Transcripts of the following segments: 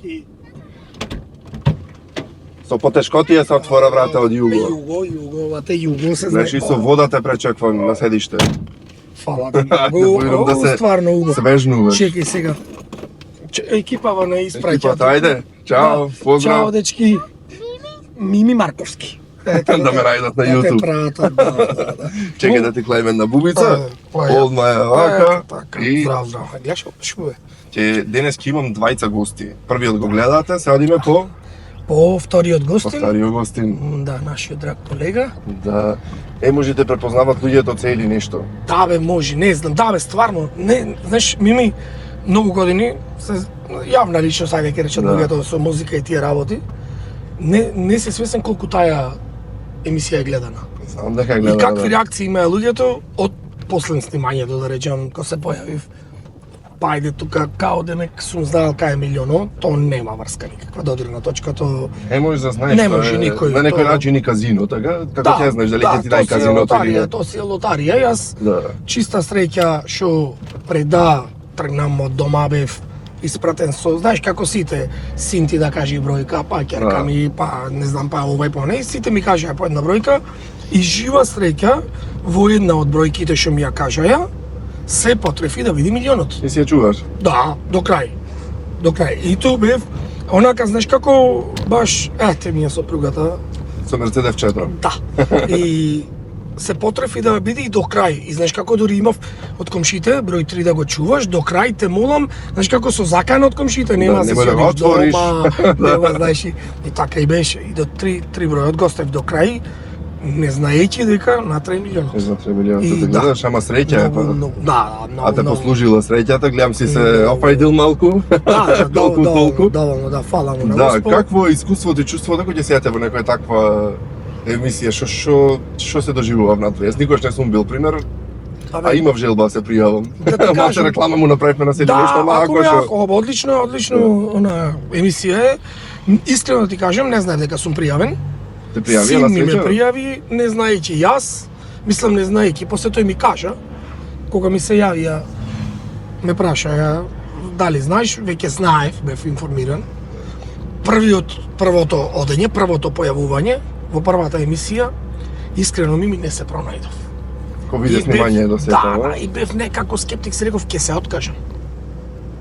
дечки. Со потешкотија се отвора врата од југо. Југо се знае. Значи со вода те пречеквам на седиште. Фала ти многу. Да се стварно убаво. свежнуваш. Чекај сега. Екипава на испраќа. Екипата, ајде. Чао, поздрав. Чао дечки. Мими Марковски. Да ме најдат на YouTube. Чекај да ти клејме на бубица. Од маја вака. И Здрав. Гледаш шубе. ќе денес ќе имам двајца гости. Првиот го гледате, се одиме по Вториот гостин. вториот гостин. Да, нашиот драг колега. Да. Можете препознават луѓето цели нешто. Да бе, може, не знам, да бе, стварно, не, знаеш, Мими, многу години, се јавна личност, ајде ќе речат луѓето со музика и тие работи, не се свесен колку таа емисија е гледана. Знам дека гледам. И какви реакции имаа луѓето од последно снимањето, да речем, кога се појавив. Па ајде тука, као денек сум знаел кај е милионо, то нема врска никаква доdirна точка, то... Може да знаеш, не може никој. На некој начин и казино, така? Како ќе знаеш дали ќе ти дај казиното или не? То си е лотарија, јас чиста среќа што пред да тргнам од дома бев испратен со, знаеш како сите, син ти да кажи бројка, па ќерка ми, па не знам, па овај по не, сите ми кажаа по една бројка и жива среќа во една од бројките што ми ја кажаа, се потрефи да види милионот. И си ја чуваш? Да, до крај. До крај. И тоа бев, онака, знаеш како, баш, ете ми е сопругата. Со Мерцедес 4. Да. И се потрефи да биде и до крај. И знаеш како дури имав од комшите, број 3 да го чуваш, до крај те молам, знаеш како со закан од комшите, нема се да го отвориш. Нема, знаеш, и така и беше. И до 3 бројот гостев до крај, не знаејќи дека на 3 милионот. За 3 милионот, те гледаш, ама среќа е па. Да, А те послужила среќата, гледам си се опајдил малку. Да, толку. доволно, да, фала му на Да, Господ. какво искуство ти чувство дека ќе сеате во некоја таква емисија, што се доживува внатре? Јас никош не сум бил пример, а имав желба да се пријавам. Малце реклама му направивме на седи нешто, ама ако што... одлично, она емисија е. Искрено да ти кажам, не знаев дека сум пријавен. Те пријави Син на ми ме среќа? пријави, не знаејќи јас, мислам не знаејќи, после тој ми кажа, кога ми се јавија, ме праша, дали знаеш, веќе знаев, бев информиран. Првото одење, првото појавување во првата емисија, искрено ми не се пронајдов. Ко виде снимање до сета, да, и бев некако скептик, се реков, ќе се откажам.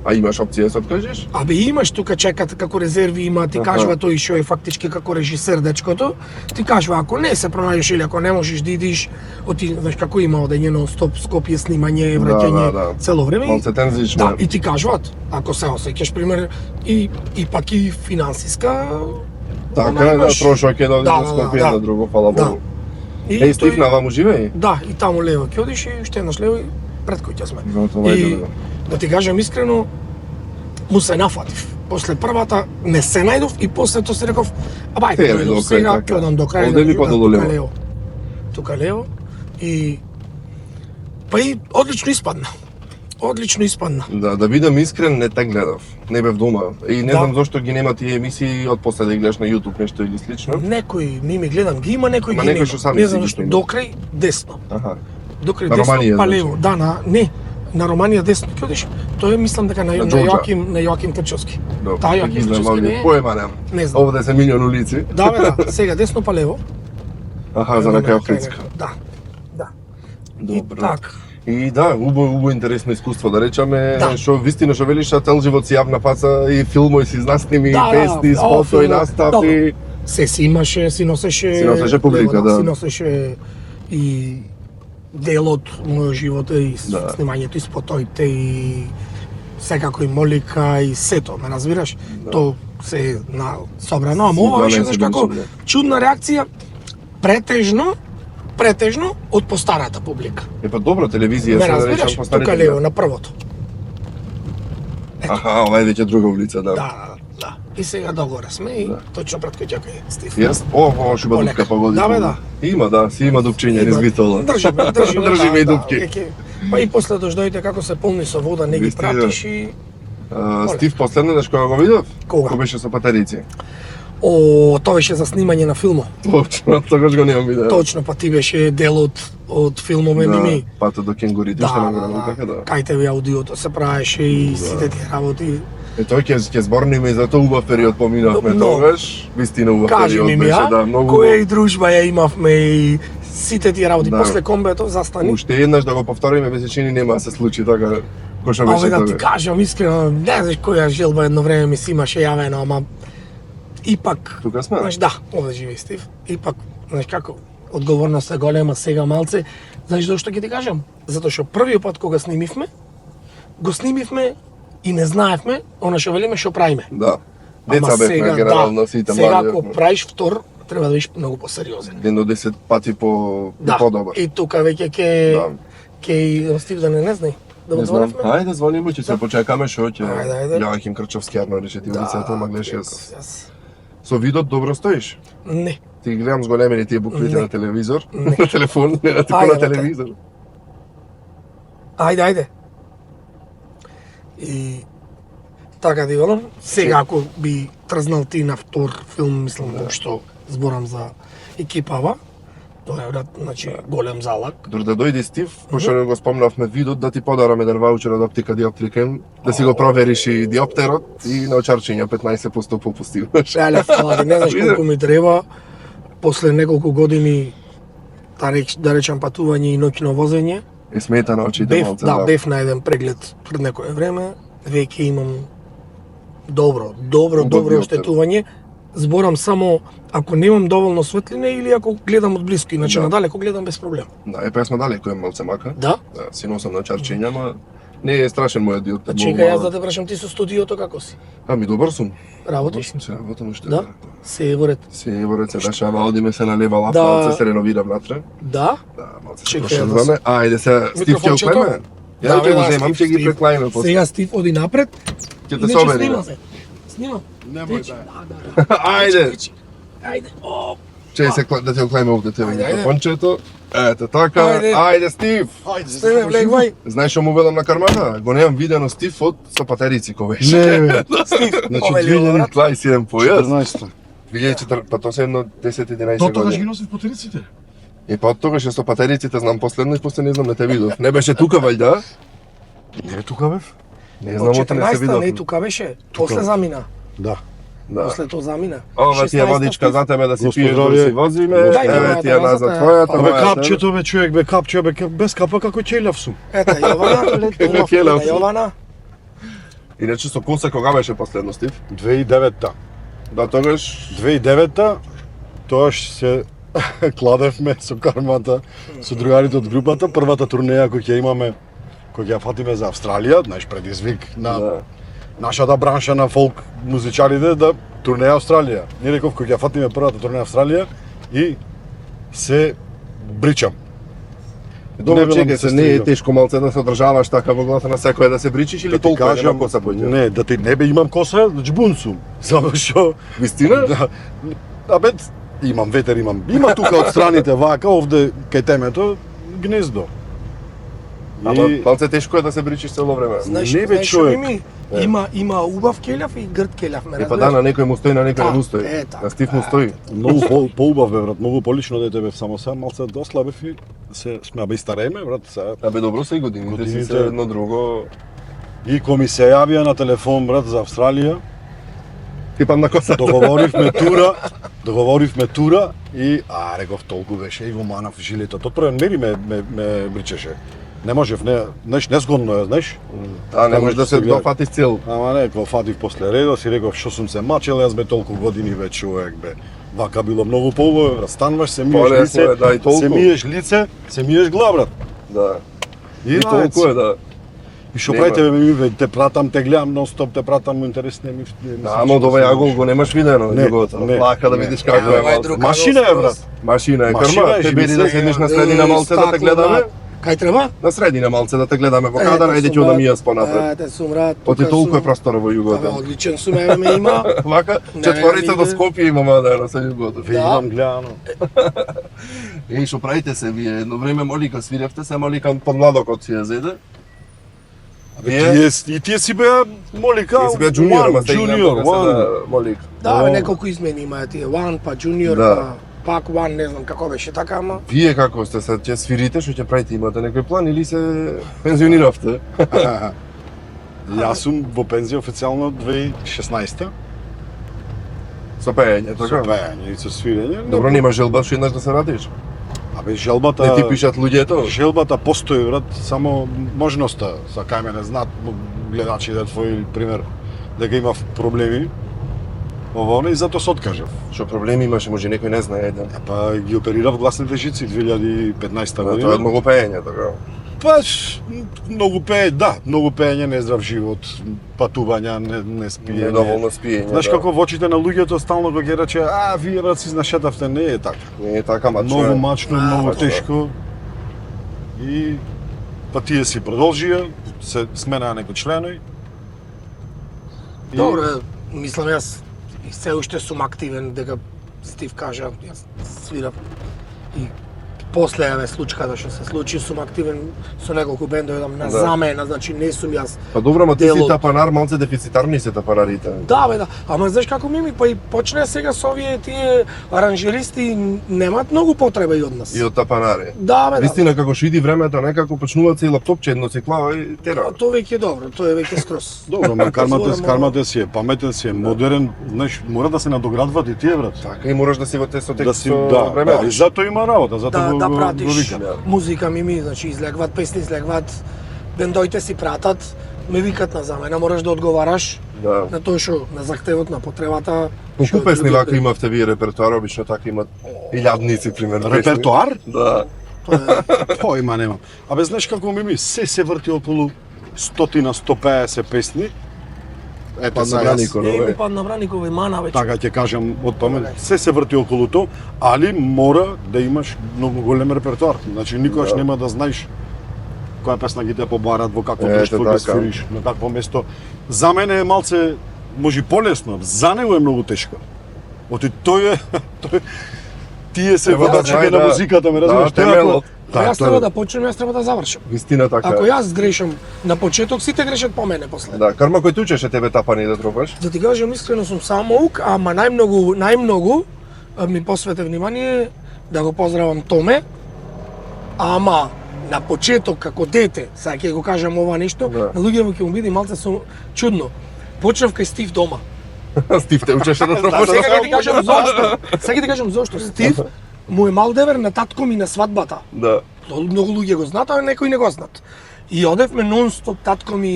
А имаш опција да се откажеш? Абе имаш тука чекат како резерви има, ти кажува тој што е фактички како режисер дечкото, ти кажува ако не се пронајдеш или ако не можеш да идиш, знаеш како има одење нон стоп Скопје снимање, враќање цело време. Малце тензично. Да, и ти кажуваат, ако се осеќаш пример и пак и финансиска. Така е, да, трошок е да одиш на Скопје, на друго, фала Богу. Стив на ваму живеј? Да, и таму лево ќе одиш и уште еднаш лево и пред куќа сме. И да ти кажам искрено, му се нафатив. После првата не се најдов и после тоа се реков, ајде, сега ќе одам до крај. Овде ли подолу лево? Тука лево. И па и одлично испадна. Одлично испадна. Да бидам искрен, не те гледав. Не бев дома. И не знам зошто ги нема тие емисии од после да ги гледаш на YouTube нешто или слично. Некои ми гледам ги има, некои ги нема. Не знам зошто. До крај десно. Аха. До крај десно па лево. Да, на Романија десно ќе одиш. Тоа е мислам дека на Јоаким Крчовски. Таа Јоаким Крчовски не е. Поема немам. Не знам. Овде се милион улици. Да, бе, да. Сега десно па лево. Аха, за некоја Охридска. Да. Добро. И така. И да, убаво интересно искуство да речеме, што вистина што велиш, цел живот си јавна фаца и филмови си изнасни, песни, спотови, настави. Се си имаше, си носеше публика, да. Си носеше и дел од мојот живот и снимањето и спотоите и секако и молика и сето, ме разбираш? То се собрано, ама ова беше знаеш како чудна реакција, претежно од постарата публика. Па добро, телевизија се да речам постарите. Тука лево на првото. Аха, ова е веќе друга улица, да. Да. И сега догоре сме и точно пред куќа кај Стив. Јас, шуба дупка погоди. Да. Има, си има дупчиња низ битола. Држиме и дупки. Па и после дождоите како се полни со вода, не ги пратиш и... Стив последно кога го видов? Кога? Кога беше со патерици? Тоа беше за снимање на филмо. Точно, тогаш го немам видео. Точно, па ти беше дел од филмове Мими. Патот до кенгурите, што направи така да. Кај тебе аудиото се правеше и сите тие работи. Тој ќе зборниме и за тоа убав период поминавме Но, тогаш. Вистина убав Кажи период ми беше, ја, да, многу. која и дружба ја имавме и сите тие работи. Да. После комбето застани. Уште еднаш да го повториме, ми се чини нема да се случи така кој што Абе беше да ти тоа. кажам искрено, не знаеш која желба едно време ми се имаше јавено, ама ипак, Тука сме. знаеш, да, овде живи Стив, ипак, знаеш како, одговорноста е голема сега малце, знаеш зашто ќе ти кажам? Затоа што првиот пат кога снимивме, го снимивме и не знаевме, она што велиме што правиме. Да. Ама Деца бевме сега, генерално сите сега млади. ако правиш втор, треба да бидеш многу посериозен. Еден до 10 пати подобар. И тука веќе ќе Да. ќе Стив да не знае. Да го Не знам. звоневме? Ајде звонимо, ќе се почекаме што ќе. Ајде. Јоахим Крчовски арно рече ти улицата, ма гледаш јас. Јас. Со видот добро стоиш. Не. Ти гледам зголемени тие буквите Не. на телевизор, Не. на телефон, не на Ајде, на бе, телевизор. Ајде. И така ти велам, сега ако би трзнал ти на втор филм, мислам што зборам за екипава, тоа е брат, значи голем залак. Дори да дојде Стив, пошто го спомнавме видот, да ти подарам еден ваучер од оптика диоптрикем, да си го провериш и диоптерот и на очарчиња 15% попусти. Шелев, ала не знаеш колку ми треба, после неколку години, да речам патување и ноќно возење, И смета на очите бев, малце. да, бев на еден преглед пред некое време, веќе имам добро диоптер. оштетување. Зборам само ако немам доволно светлина или ако гледам од блиску, иначе Да. надалеку гледам без проблем. Да, е песма далеко е малце мака. Да? Да, си носам на очарчиња, ма не е страшен мојот диоптер. Чекај јас да те прашам ти со студиото како си? Ами добар сум. Работиш? Се работам уште. Да? Се е во ред. Се во ред се дешава, одиме се на лева лап, Да. малце се реновира внатре. Да? Да, малце се Чекај, прошируваме. Ајде се, Стив ќе Микрофончето? оклеме. Ја ќе го земам, ќе ги преклајме после. Сега Стив оди напред. Ќе те Иначе собериме. снима се. Снима. Немој Тече. да. Да. Ајде. Тече. Ајде. О, Чеј се да те оклеме овде тебе Ајде, ајде. микрофончето. Ето така. Ајде. Ајде Стив. Стене, влегвај. Знаеш што му велам на кармата? Го немам видено Стив од со патерици кој беше. Не, бе. Стив, Значи, овели ова, брат. 27 појас. 14-та. 2004, па тоа се едно 10-11 До тогаш години. ги носив потериците. И па од тогаш е со патериците знам последно и после не знам не те видов. Не беше тука вајда? Не бе тука бев? Не Од знам оте не се 14-та, видов. не тука беше. После замина. Да. Да. После тоа замина. Ова ти е 16-та, водичка Стив. за тебе да си Господ пиеш, да здравје. си возиме. Дај ми Еве мојата, ти е назад назад, твојата. Абе мојата. капчето бе човек бе капче бе без капа како ќелјав сум. Ета, Јована, лето, Келев. Јована. Иначе со коса кога беше последно Стив? 2009-та. Да тогаш 2009-та тоаш се кладевме со кармата со другарите од групата, првата турнеја која ќе имаме, која ќе ја фатиме за Австралија, знаеш предизвик на да. нашата бранша на фолк музичарите да турнеја Австралија. Ние реков кој ќе ја фатиме првата турнеја Австралија и се бричам. Добро, велам чекај да се, се не е стригам. тешко малце да се одржаваш така во главата на секој да се бричиш или Да ти толку е кажам, на коса поќе? не, да ти не бе имам коса, джбун сум. Само што Вистина? да, абе имам ветер, има тука од страните вака овде кај темето гнездо. Ама И малце тешко е да се бричиш цело време. Знаеш, Не, бе, знаеш што човек. ми? Има убав келјав и грд келјав, ме И па разбираш? да, на некој му стои, на некој не му стои. Е, така. На Стив му стои. многу поубав бе брат, многу полично дете бев, само сега малце дослабев и се сме абе и старееме брат, сега. Абе добро се и годините си се Годините- едно друго. И кој ми се јавија на телефон брат за Австралија, Ти пам на коса. договоривме тура и реков толку беше и го манав жилето. Тоа првен мери ме бричеше. Не можев, не незгодно е, знаеш. А не може да се Сега- дофатиш цел. Ама не, кога фатив после редо си реков што сум се мачел, јас бе толку години бе човек бе. Вака било многу поубаво, брат. Стануваш, се миеш Полесно лице, е, да, и толку. се миеш лице, се миеш глава брат. Да. И наец. толку е, да. И што Нема. правите бе, те пратам, те гледам нон-стоп, те пратам интересни ми. Да, ама од овој агол го немаш видено Не, неговото. не, Плака да не. видиш како Е, е ова е малце. друг Машина е брат. Машина е Машина крма, е, те биди живи да се. седнеш на средина малце да те гледаме. Кај треба? На средина малце да те гледаме во кадар, ајде ќе одам и јас понапред. Ете сум брат. Оти тука толку е сум. простор во Абе, југото. одличен сум, еве ме има. Вака, Не, четворица не, до не. Скопје имаме да со југото. Ве имам гледано. Еј, што правите се вие? Едно време Молика свиревте, се Молика под младокот си ја зеде. Вие И тие си беа молика. Ти си беа джуниор, ама се Junior, one. Молика. Да, бе, О. неколку измени има тие, One, па Junior, Да. па пак One, не знам како беше така, ама Вие како сте се, ќе свирите, што ќе правите, имате некој план или се пензиониравте? Јас сум во пензија официјално 2016-та. Со пеење, Со така? пеење и со свирење. Добро, нема желба што еднаш да се вратиш? Абе, желбата... Не ти пишат луѓето? Желбата постои, брат, само можноста, са кај мене знаат гледачи да твој пример, дека имав проблеми. Ово, и затоа се откажав. Што проблеми имаше, може некој не знае еден. Па ги оперирав гласните жици 2015 Тоа е година. многу пеење, така? Па, многу пеење, да, многу пеење, нездрав живот, патувања, не спиење. Недоволно спиење. Знаеш да. како во очите на луѓето стално кога ќе рече, вие брат си нашетавте, не е така. Не е така, мачно. Многу мачно, многу мачно. тешко. И па тие си продолжија, се сменаа некои членови. И- Добро, мислам јас и се уште сум активен, дека Стив кажа, јас свирам и после еве случката што се случи, сум активен со неколку бендови на замена, значи не сум јас. Па добро, ма ти дел си од- тапанар, малце дефицитарни се тапанарите. Да, бе, да. Ама знаеш како ми па и почне сега со овие тие аранжеристи немаат многу потреба и од нас. И од тапанари. Да, бе, да. Вистина, како што иди времето, некако почнуваат се и лаптопче, едно си клава и тера. Тоа веќе е добро, тоа е веќе скроз. Добро, ма Зборам, кармата си е паметен, си е модерен, знаеш, мора да се надоградват и тие, брат. Така и мораш да си во те со Да текст си, со да, времето. и затоа има работа, затоа да го пратиш викам. музика ми, значи излегват песни, излегват бендоите си пратат, ме викат на замена, мораш да одговараш Да. на тоа што на захтевот на потребата. Колку што песни другите- вака имавте вие репертуар, обично така имат илјадници примерно. песни. Репертоар? Да. Тоа е- Појма немам. Абе, знаеш како ми се врти околу 100-150 песни. Ете, Падна сега јас- Бранико, Не нове. ми падна Браникова и мана веќе. така ќе кажам од памет, се врти околу тоа, али мора да имаш многу голем репертоар. Значи никогаш Да. нема да знаеш која песна ги те побарат, во какво Ете, друштво ги така. свириш, на какво место. За мене е малце може полесно, за него е многу тешко. Оти тој е тие се Треба да водачите знае на да- музиката, ме разбираш? да, Тој ако- темелот. Да, Јас тоа треба е. да почнем, јас треба да завршам. Вистина така. Ако е. јас грешам на почеток, сите грешат по мене после. Да, Карма кој ти учеше тебе тапани да тропаш? Да ти кажам искрено сум самоук, ама најмногу ми посвете внимание да го поздравам Томе. Ама на почеток како дете, сега ќе го кажам ова нешто, Да. на луѓето ќе му биде малце чудно. Почнав кај Стив дома. Стив те учеше да тропаш? Сега ќе ти кажам зошто. Сега ќе ти кажам зошто. Стив му е малдевер на татко ми на свадбата. Да. Многу луѓе го знаат, а некои не го знаат. И одевме нон-стоп, татко ми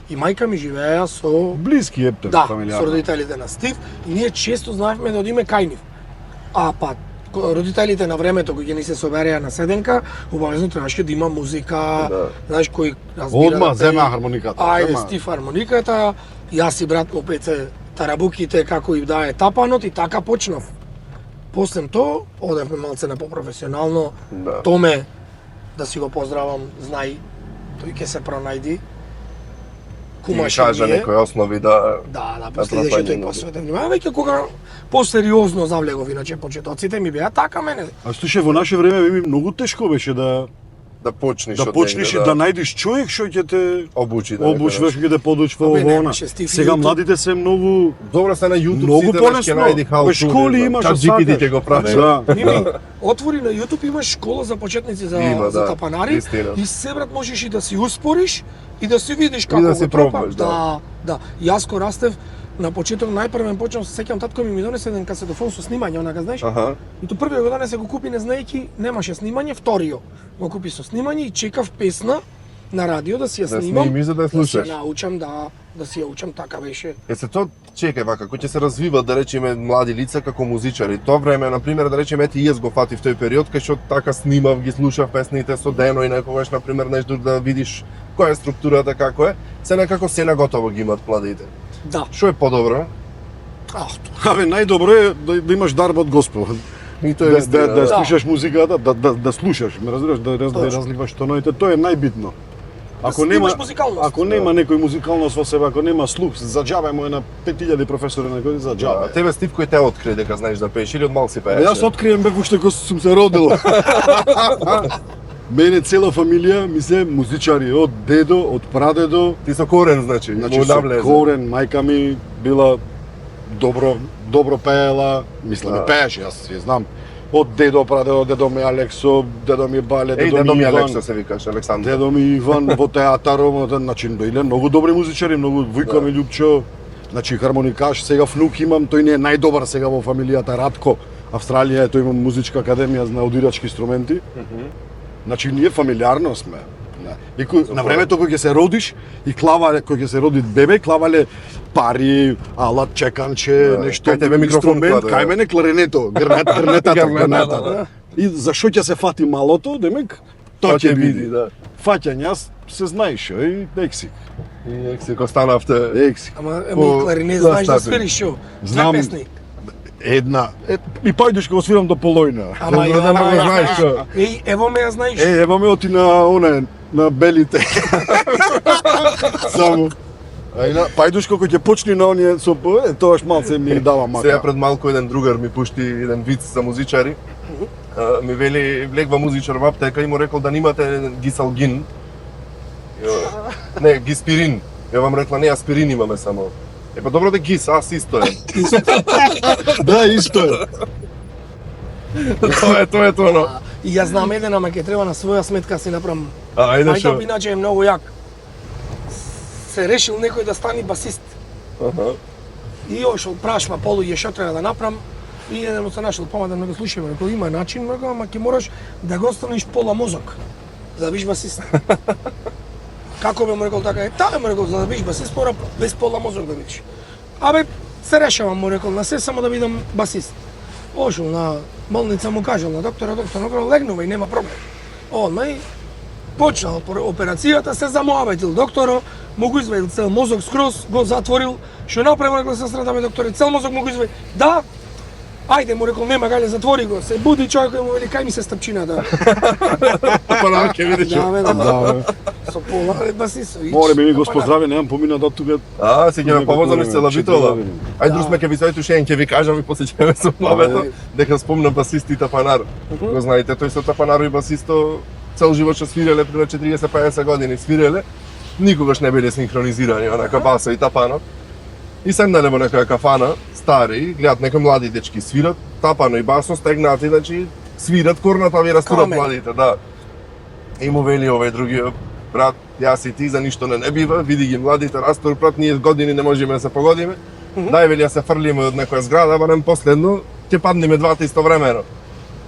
и мајка ми живееа со Блиски епте, да, фамилијарно. со родителите на Стив и ние често знаевме да одиме кај нив. А па родителите на времето кои ќе ни се собереа на седенка, обавезно требаше да има музика, Да. знаеш кој разбира Одма да пее. зема хармониката. Ајде зема. Стив хармониката, јас и брат му пеце тарабуките како и дае тапанот и така почнав. После тоа одевме малце на попрофесионално. Да. Томе, да си го поздравам, знај, тој ќе се пронајди. Ти Кумаше кажа ми е. некои основи да... Да, Да, после идеше тој пропаѓање. посветен внимание, веќе кога посериозно завлегов, иначе почетоците ми беа така мене. А слушај, во наше време ми многу тешко беше Да почнеш да од почнеш и негде, да најдеш човек што ќе те обучи. Да обучваш, ќе те подучва Абе, ово она. немаше Стив Сега YouTube. младите се многу Добро се на YouTube Многу сите полесно. ќе најди how Во to. школи не знам, имаш чат што GPT сакаш. ќе го прави. Да. Мими, отвори на YouTube имаш школа за почетници за, Има, за да, тапанари истина. и се брат можеш и да си успориш и да си видиш како да го си тропа. пробваш, да. Да, Јас ко растев на почеток најпрвен почнав се сеќам татко ми донесе еден касетофон со снимање, онака знаеш. Аха. И то првиот го донесе го купи не знаејќи немаше снимање, вториот го купи со снимање и чекав песна на радио да си ја Да снимам. снимиш за да ја Да слушаш. си ја научам да си ја учам, така беше. Е се тоа чекај вака, кој ќе се развиват да речеме млади лица како музичари. Тоа време на пример да речеме ети јас го фатив тој период кај што така снимав, ги слушав песните со дено и некогаш на пример нешто да видиш која е структурата како е. Се некако се наготово ги имаат младите. Да. Што е подобро? Абе, најдобро е да имаш дарба од Господ. И тоа е Да, вистина, да да. слушаш музиката, да слушаш, ме разбираш, да Точно. разливаш тоновите, тоа е најбитно. Ако Да нема имаш музикалност. ако нема некој музикалност во себе, ако нема слух, за џабе му е на 5000 професори на кој за Да, џабе. тебе Стив кој те откри дека знаеш да пееш или од мал си А пееш? јас открием бев уште кога сум се родил. Мене цела фамилија ми се музичари, од дедо, од прадедо, Ти со корен значи, значи му со навлезе. корен, мајка ми била добро пеела, мислам Да. и пееше, јас ја знам. од дедо, прадедо, дедо ми Алексо, дедо ми Бале, Дедо ми Иван. Алекса се викаш, Александр. Дедо ми Иван во театарот, значи биле многу добри музичари, многу Вујко ми Љупчо, значи хармоникаш, сега внук имам, тој не е најдобар сега во фамилијата Радко. Австралија е, тој има музичка академија на аудирачки инструменти. Значи ние фамилиарно сме. И на времето кога ќе се родиш и клавале, кога ќе се роди бебе, клавале пари, алат, чеканче, нешто, кај тебе микрофон инструмент, кладе, кај мене кларинето, грнетата, Грнетата, грнетата. И за што ќе се фати малото, демек, тоа ќе биде. да. Фаќање, јас се знаеш, и ексик. И ексик останавте. Ексик. Ама По- кларинет да, знаеш да стапи. свириш шо? Знам. Песни. Една. И пајдеш го свирам до полојна. Ама Да, да, да, знаеш шо. Ево ме ја знаеш. Ево ме оти на оне, на белите. Само. Пајдушко кој ќе почни на оние со тоаш малце ми дава мака. Сега пред малку еден другар ми пушти еден виц за музичари. Ми вели, влегва музичар во аптека и му рекол да немате гисалгин. Не, гиспирин. Ја вам рекла, не, аспирин имаме само. Па добро да гис, аз исто е. Да, исто е. Тоа е тоа. И јас знам еден, ама ќе треба на своја сметка си направам. Ајде Ајде, шо. иначе е многу јак. Се решил некој да стане басист. Аха. И ошол прашма полуѓе што треба да направам. И еден му се нашел помага да ме го слушаме, рекол има начин, рекол, ама ќе мораш да го останеш пола мозок за да биш басист. Како бе му рекол така е? Таа му рекол за да биш басист мора без пола мозок да бидеш. Абе се решавам му рекол на се само да бидам басист. Ошол на болница му кажал на доктор легнува и нема проблем. Одма и почнал операцијата, се замоабетил докторо, му го извадил цел мозок скроз, го затворил, што направи рекол сестрата ми докторе, цел мозок му го извади. Да, ајде му рекол нема гајде затвори го. Се буди човек и му вели кај ми се стапчината. Па да, ќе видиш. Да, бе, Да, да. бе. Со пола басисо. Море ми го поздрави, немам помина до тука. Се ќе ме повозам из цела Битола. Ај друг сме ќе ви соетушен, ќе ви кажам и после ќе ме со мовето, дека спомнам басист и Тапанар. Го знаете, тој со Тапанар и басисто цел живот што свиреле пред 40-50 години свиреле, никогаш не биле синхронизирани, онака басо и Тапано. И седнале во некоја кафана, стари, гледат некои млади дечки свират, Тапано и басо стегнати, значи свират корната, ви растурат Камен. младите, да. И му вели овој другиот, брат, јас и ти за ништо не бива, види ги младите растурат, брат, ние години не можеме да се погодиме. Дај вели ја се фрлиме од некоја зграда, барем последно ќе паднеме двата истовремено.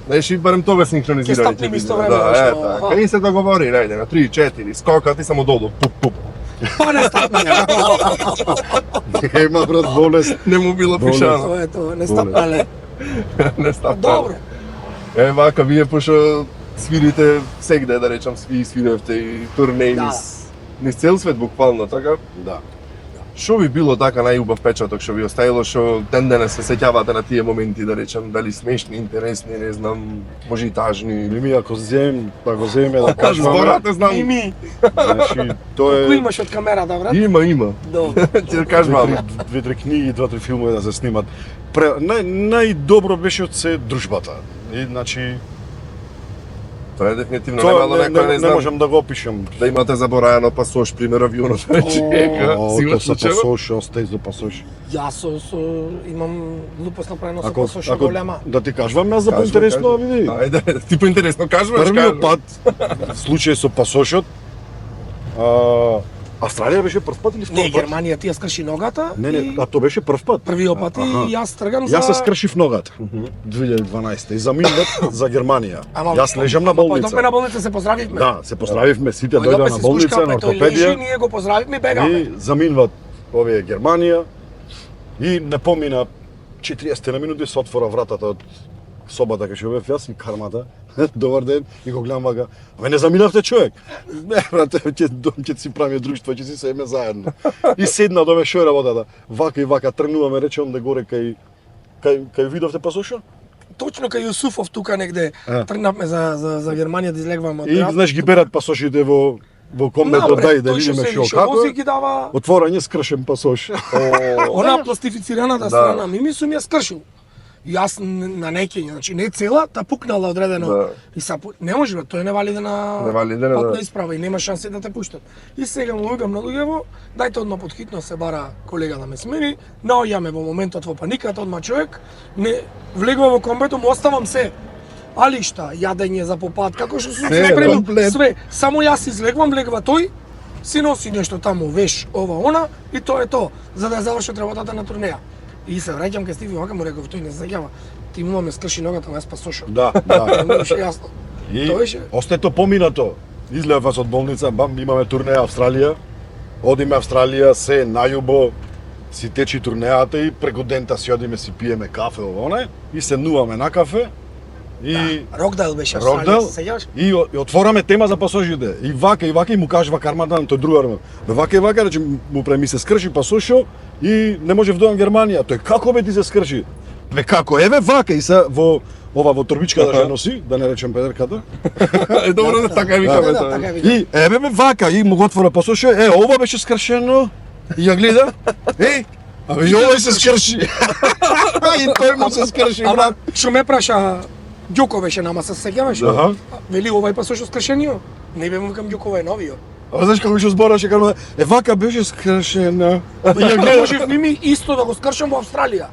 Знаеш, и барем тоа синхронизирани. Ќе стапнеме биде. истовремено, Да, што, така. аха. И се договори, најде на 3-4, скокат и само долу, пуп, пуп. Па не стапнале. Ема брат болест. Не му било Болест. пишано. Тоа е тоа, не стапнале. Не стапа. Добро. Вака, вие пошо свирите сегде, да речам, свиревте и турнеи Да. низ цел свет буквално, така? Да. Што би било така најубав печаток што ви оставило, што ден денес се сеќавате на тие моменти, да речам, дали смешни, интересни, не знам, може и тажни. Ми ако земеме да кажуваме, Зборате, знам. И ми. значи тоа Кој е имаш од камерата, брат? Има. Добро. Ти кажувам. две-три книги, два-три филмови да се снимат. Најдобро беше од се дружбата. И значи Тоа е дефинитивно тоа немало некој, не не знам, можам да го опишам. да имате забораено пасош, пример авионот, рече, Тоа сигурно се пасош, остај за пасош. Јас имам глупост направено со Ако пасоша голема. да ти кажувам јас за Кажувај, поинтересно, кажувај. види. Ајде, ти поинтересно кажуваш, Првиот кажуваш. пат, случај со пасошот, Австралија беше прв пат или Не, втор пат? Германија ти ја скрши ногата. Не, и а тоа беше прв пат. првиот пат и Аха. јас тргам за... Јас се скршив ногата 2012 и заминав за Германија. Ама, Јас лежам на Појдовме болница. на болница, се поздравивме. Да, се поздравивме сите, Појдовме дојдоа се на болница, скушкавме, на тој лежи, ортопедија ние го поздравивме и бегаме. и заминват овие Германија и не помина 40 на минути се отвора вратата од собата кај што бев јас и кармата. Добар ден и го гледам вака. Ама не заминавте човек. Не, брате, ќе си правиме друштво, ќе си седеме заедно. И седна до ме што е работата. Вака и вака тргнуваме, рече онде горе кај видовте пасоша? Точно кај Јусуфов тука негде тргнавме за Германија да излегваме од И град. знаеш ги берат пасошите во комбето Напред, дај да тој што видиме се што више како. вози ги дава Отворање скршен пасош. она пластифицираната Да. страна. Ми сум ја скршил. Јас на некење, значи не цела, та пукнала одредено. Да. И не може, бе, тој не валидена Не валидена, патна да. исправа и нема шанси да те пуштат. И сега му викам на луѓево, дајте одма под хитно се бара колега да ме смени, наоѓаме во моментот во паниката, одма човек, не влегува во комбето, му оставам се. али шта, јадење за попат, како што сум Се, спремил, комплет. све. Само јас излегвам, легва тој, си носи нешто таму, веш, ова, она, и тоа е тоа, за да ја завршат работата на турнеја. И се враќам кај Стиви, вака му реков, тој не заѓава, ти му ме скрши ногата, ме спасошо. Да, да. Не беше јасно. И Тоа беше. остето поминато. Излева од болница, бам, имаме турнеја Австралија. Одиме Австралија, се најубо, си течи турнејата и преку дента си одиме си пиеме кафе оне и се нуваме на кафе. И Рокдайл беше Рокдайл Австралија, се сеќаваш? и отвораме тема за пасошите. И вака и му кажува кармадан тој другар. Вака и вака, рече му ми се скрши пасошо и не може вдојам Германија. Тој како бе ти се скрши? Бе како? Еве вака и се во торбичка да се носи, да не речем педерката. Е, добро, така викаме Да, тоа. така вика. И еве бе вака и му го отвора пасоше, ова беше скршено. И ја гледа. Абе и ова се скрши. И тој му се скрши, Ама, брат. што ме праша, Ѓуко беше нама, се сеќаваш? Аха. Вели овај па со скршенио? Не бе му викам Ѓуко е новио. А знаеш како што збораше, кажа, вака беше скршена. И ја Ја гледа. можев ми исто да го скршам во Австралија.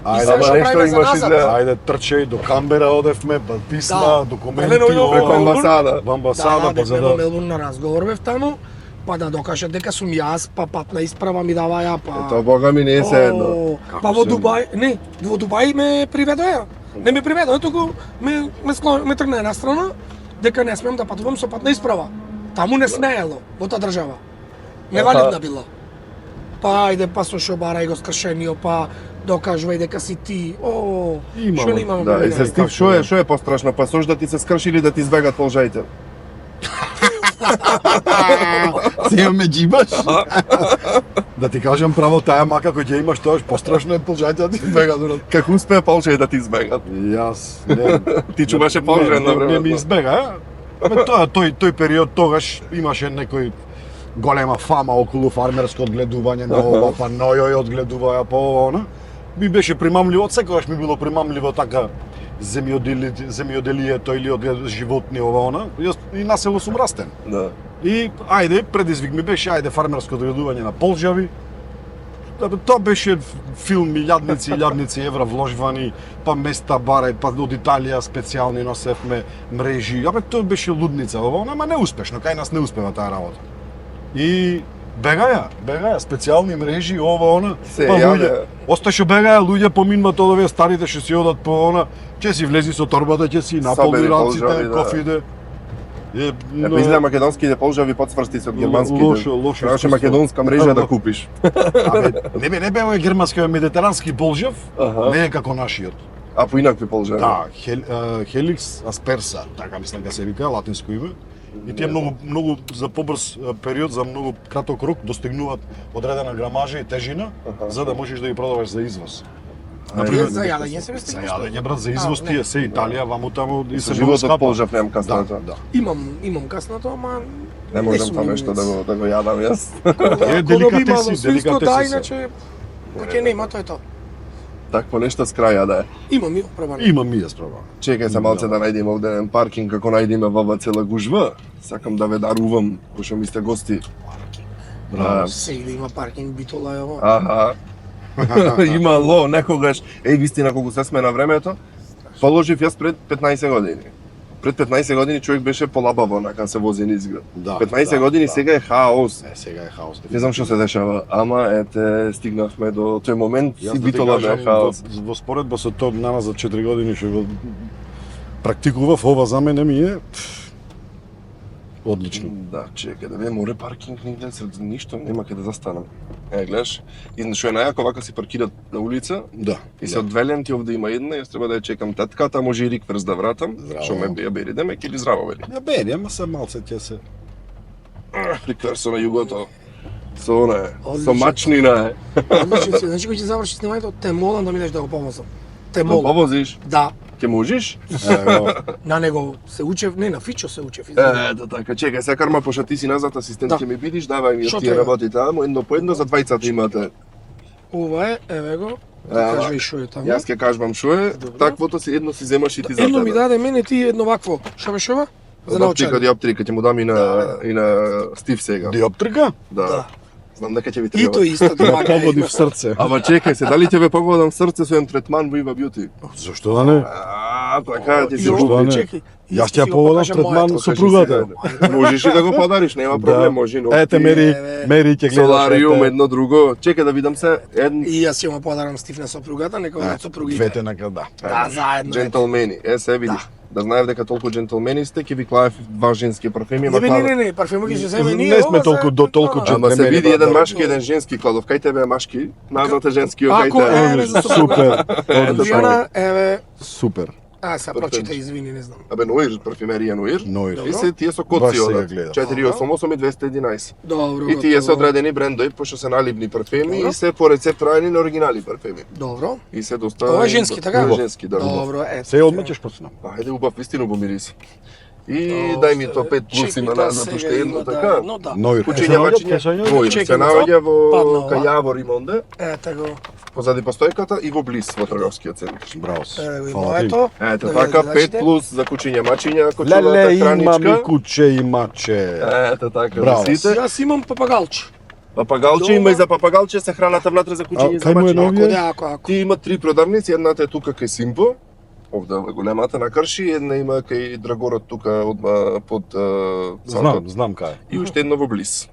Ајде, сега што нешто правиме за имаш назад? изгледа. ајде трчеј до Камбера одевме, па писма, Да. документи, Прелено идов Преку Мелбурн. амбасада. во амбасада, па за бевме во да. Мелбурн на разговор бев таму, па да докажат дека сум јас, па патна исправа ми даваја, па... Тоа бога ми не е се едно. О, Како Па во се? Дубај, не, во Дубај ме приведоа. Не ме приведоа, туку ме тргна една страна дека не смеам да патувам со патна исправа. Таму не смеело во таа држава. Невалидна била. Па ајде, па со шо барај го скршенио, па докажувај дека си ти. О, Имаме, што не имаме? Да, и време? се стив, што е пострашно, па сош да ти се скрши или да ти избегат полжаите? Сега ме џибаш? Да ти кажам право, таа мака кој ќе имаш тоа, пострашно е полжајте да ти бега дурат. Како успеа полжај да ти избегат? Јас не. Ти чуваше полжај едно време. Не ми избега. Бе тоа тој период тогаш имаше некој голема фама околу фармерско одгледување на ова, па нојој одгледуваја по ова, она. Ми беше примамливо, од секогаш ми било примамливо така земјоделието или од животни ова, она. Јас и на село сум растен. Да. И ајде, предизвик ми беше, ајде фармерско одгледување на полжави. Тоа беше филм, илјадници евра вложвани, па места барај, па од Италија специјални носевме мрежи. Абе, тоа беше лудница, ова, ама неуспешно, кај нас не успева таа работа. И бегаја специјални мрежи, ова, она, Се па луѓе, јаве. осташе бегаја луѓе поминуваат од овие старите што си одат по она, ќе си влези со торбата, ќе си наполни Собери раците, полжави, да. кофиде. Па изгледа македонските полжави подсврсти со германските. Лошо Требаше искуство. македонска мрежа да купиш. Абе, не бе овој германски, овој медитерански полжав, Аха. не е како нашиот. А по инакви полжави. Да, Helix aspersa, така мислам дека се вика, латинско име. И тие многу за побрз период, за многу краток рок достигнуваат одредена грамажа и тежина, за да можеш да ги продаваш за извоз. За јадење се За вести јадење, брат, за извоз тие се Италија, ваму таму и Со се многу животот скапа. полжав немам Да, касната. да. Имам каснато, ама Не можам сум тоа нешто да го јадам јас. Е, деликатеси, да, се. иначе ќе нема, тоа е тоа. Такво нешто с краја да е. Имам пробано. Имам и јас пробам. Чекај се малце да најдеме овде еден паркинг, како најдеме во цела гужва. Сакам да ве дарувам, пошто ми сте гости. Браво. Се или има паркинг битола е ова. Аха. Имало некогаш, вистина колку се сме на времето, положив јас пред 15 години. Пред 15 години човек беше полабаво онака се вози низ град. Да, 15 да, години да. сега е хаос. Сега е хаос. Не знам што се дешава, ама ете стигнавме до тој момент Јас си да ти битола бе кажам, хаос. во споредба со тоа нана за 4 години што го практикував, ова за мене ми е одлично. Да, чекај да видам, море паркинг нигде сред ништо, нема каде да застанам. Гледаш, и што е најако, вака си паркират на улица, Да. и се од две ленти овде има една, јас треба да ја чекам тетката, може и рикверс да вратам, Здраво. што ме ја бери демек или здраво вели. Ja beri, ама се малце ќе се. Рикверсо на југото. Со она е, со Одлично. мачнина е. Одлично си, значи кој ќе заврши снимањето, те молам да ми дадеш да го помозам. Те Да молам. повозиш, Да, ќе можеш? Ево, на него се учев, не на Фичо се учев. извини. Да така, чекај, сега карма, пошто ти си назад асистент Да. ќе ми бидиш, давај ми Шо од тие треба? работи таму, едно по едно за двајцата имате. Ова е, еве го. Ева. Кажувај шо е таму. Јас ќе кажувам шо е, Добро. таквото си едно си земаш и ти за Едно ми тебе. даде мене, ти едно вакво. Шо беше ова? За Оптика, научање. диоптрика, ќе му дам и на Стив сега. диоптрика? Да. Знам дека ќе ви И треба. тоа исто ти мака. Погоди в срце. Ама чекај се, дали ќе ве погодам срце со еден третман во Ива Бјути? Зошто да не? така, ти И се ovo, Што не? чекай, Јас искам ќе си го поводам покажам третман моето. со сопругата. Можеш и да го подариш, нема проблем, може. ногти, Ете, Мери ќе гледаш. Солариум, ете. едно друго. Чекај да видам се. И јас ќе му подарам Стив на сопругата, нека од сопругите. Двете нака, да. Да, заедно. Джентълмени. Се видиш. Да знаев дека толку джентълмени сте, ќе ви клаев два женски парфеми. Не, парфюм ќе се земе ние. Не сме ова толку се- до толку А, Ама се Джентълмени, види да, еден да. машки, еден женски кладов. Кај тебе е машки, назнате женски, кај Ако е, тебе. за Супер. Виана, еве, Супер. се прочита, извини, не знам. Абе, Ноир, парфюмерија Ноир. Ноир. И се тие со Баш коци сега од гледам. 488 и 211. Добро. И тие се готово. одредени брендови, пошто се наливни парфеми Добро. и се по рецепт раени на оригинали парфеми. Добро. И се доста... Ова е женски, така? Ова е женски, да. Добро, ето. Се одмеќаш почнам. Ајде, убав, вистина убав мириси. И Добро, дај ми то се- 5 плюс чекай, има да, назад сега уште едно, има, така? да, но да. Ноир. Кучиња мачиња, Ноир, се Чекай, наоѓа падна во ова. кај Јавор Римонде, Ете го. позади постојката и во близ во трговскиот центар. Браво. Еве го и Фала ти. моето. Ето Да така, видите, 5 плюс за кучиња мачиња, кочувата Леле, има ми храничка. куче и маче. Ето така, Браво. за сите. Јас имам папагалче. Папагалче има и за папагалче се храната внатре за кучиња и за кај му е мачиња. новиот? Ако. Ти има 3 продавници, едната е тука кај Симпо, овде во големата на Крши, една има кај Драгорот тука одма под Знам кај. и уште една во близ.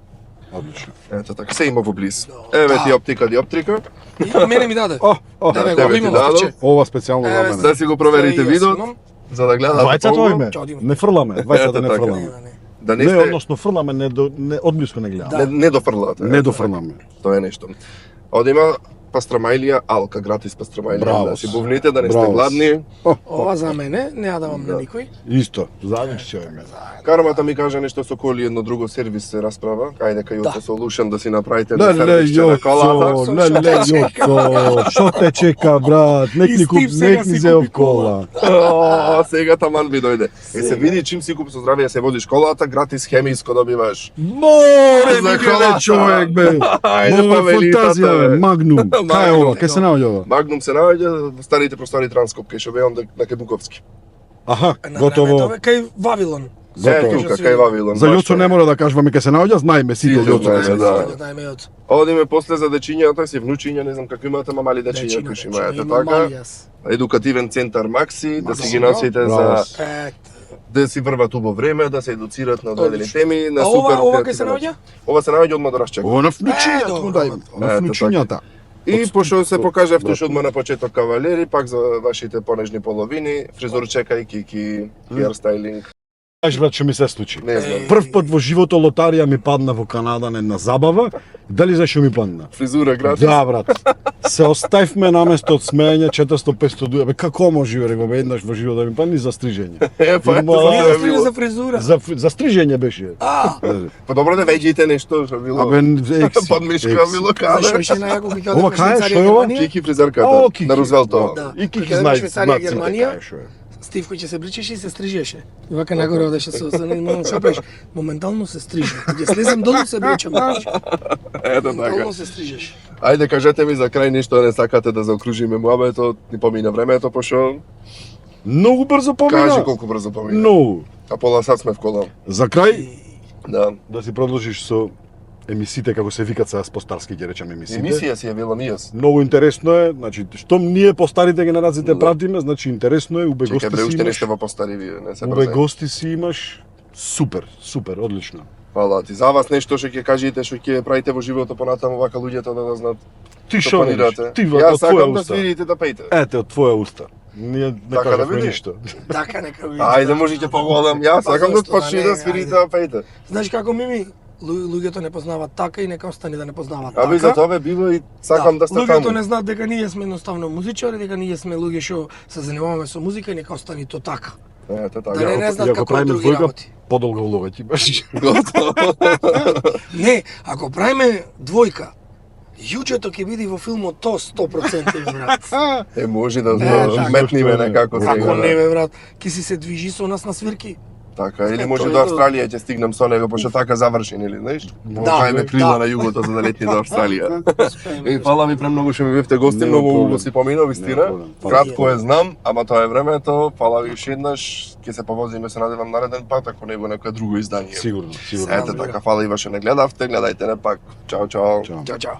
Одлично. Ето така, се има во близ. Еве ти оптика, диоптрика. И мене ми даде. О, Еве тебе го ти имам дадов. вкуче. ова специјално за Еве, мене. Да си го проверите Јас видеот, имам. за да гледате Двајцата полно. име. Ќе одиме. Не фрламе, двајцата Ето не така. фрламе. Не. Да не Не, сте, односно фрламе, не одблиску не гледаме. не дофрлате. Не дофрламе. Тоа е нешто. Оде има пастрамајлија, алка, гратис пастрамајлија, Браво. да си бувните, да не сте Браво. гладни. Ова за мене, не ја давам на никој. Исто, заедно ќе име. Кармата ми каже нешто со коли, едно друго сервис се расправа. Ајде кај Да. Јоцо Solution да си направите Леле, сервисче на колата. Јоцо, леле, Јоцо, што те чека, брат? И Нек ни Стив сега нек си ни зеов купи кола. кола. О, сега таман ви дојде. Се види чим си куп со здравје се водиш колата, гратис хемиско добиваш. Море, За ми колата. биле човек, бе. Ајде, па, Ова е вели фантазија, тата, бе. бе. Магнум. Кај е ова? Кај се наоѓа ова? Магнум се наоѓа во старите простори Транскоп, кај што беам на кај Буковски. Аха, На готово. времето, кај Вавилон. Е, Готово. тука, кај Вавилон. За баш Јоцо тоа. не мора да кажуваме кај се наоѓа, знаеме сите Сите Јоцо. знаеме, да. Знаеме од Одиме после за дечињата, си внучиња, не знам како имате, ама мали дечиња кои што имаете имам така. Малијас. Едукативен центар Макси, да си ги Макси, носите браво. за Ете. да си врват убаво време, да се едуцират на одредени Одлично. теми, на А супер. ова кај се креативен наоѓа? начин. Ова се наоѓа одма до Расчек. Ова на Е, внучињата добро, му дај. готово. На Ето внучињата. И пошто се покажавте уште одма на почеток кавалери, пак за вашите понежни половини, фризурчека и кики, херстайлинг, Знаеш, брат, што ми се случи? не знам. Прв пат во живото лотарија ми падна во Канада на една забава. Дали знаеш што ми падна? Фризура гратис. Да, брат. Се оставивме наместо од смеење 400-500 дуја. Бе, како може, бе, бе, еднаш во живот да ми падне за стрижење? Е, па ето Мала- за Не тоа е остави било. за фризура. За стрижење беше. А, Па добро да веѓите нешто што било. Абе, екси. Под мишка екси. било знаеш што каде. беше најако кога ќе Ова одев во кај е? Швейцарија, Што е ова? Германија? Кики фризерката О, Кики. на Рузвелтова. Да. И Кики Кога знае, беше Швейцарија, знаат сите Германија, кај е, што е. Стив кој ќе се бричеше и се стрижеше. И вака нагоре одеше со не што правиш. Моментално се стриже. Кога слезам долу се бричам. Ето така. Моментално се стрижеше. Ајде кажете ми за крај нешто не сакате да заокружиме муабето, ни помина времето, пошо Многу брзо кажи помина. колку брзо помина. Многу. А пола сат сме в кола. За крај, Да. да си продолжиш со емисиите, како се викат сега по-старски, ќе речеме емисиите. Емисија си ја велам и јас. Многу интересно е, значи, штом ние по-старите генерациите Да. пратиме, значи интересно е, убе Чекај гости бре, си уште не имаш. сте во постари вие, не се Убе брзај. гости си имаш. Супер, супер, одлично. Фала ти. За вас нешто што ќе кажете, што ќе правите во животот понатаму, вака луѓето да знаат Ти што шо планирате. планирате? Ти Јас од твоја сакам да уста. свирите да пеете. Ете, од твоја уста. Ние не Така да кажавме биде? ништо. Така нека ви. Ајде, можете поголем. Јас Па сакам да зашто да почне не, да свирите ајде. да пеете. Знаеш како Мими? Луѓето не познаваат така и нека остани да не познаваат така. Аби за тоа било и сакам да сте Луѓето таму. не знаат дека ние сме едноставно музичари, дека ние сме луѓе што се занимаваме со музика и нека остани то така. Ето така. Да не знаат И ако како правиме други двојка, работи. подолга улога ти баш. Готово. Не, ако правиме двојка, јуџето ќе биде во филмот то 100% брат. Е, може да така. метниме Што не? некако сега. Ако да. не бе брат, ќе си се движи со нас на свирки. Така, или Е, може тоа до е Австралија ќе стигнем со него, пошто така завршен, или знаеш? Да, Правиме крила да. на југото за да летни до Австралија. Успееме. И фала ви премногу што ми бевте гости, Нема многу проблем. убаво си поминав, Нема вистина. проблем. Кратко е знам, ама тоа е времето. Фала ви уште еднаш. Ќе се повозиме, се надевам нареден пат, ако не во некое друго издание. Сигурно, сигурно. Ете така, фала и ваше не гледавте, гледајте не пак. Чао, чао. Чао. Чао, чао.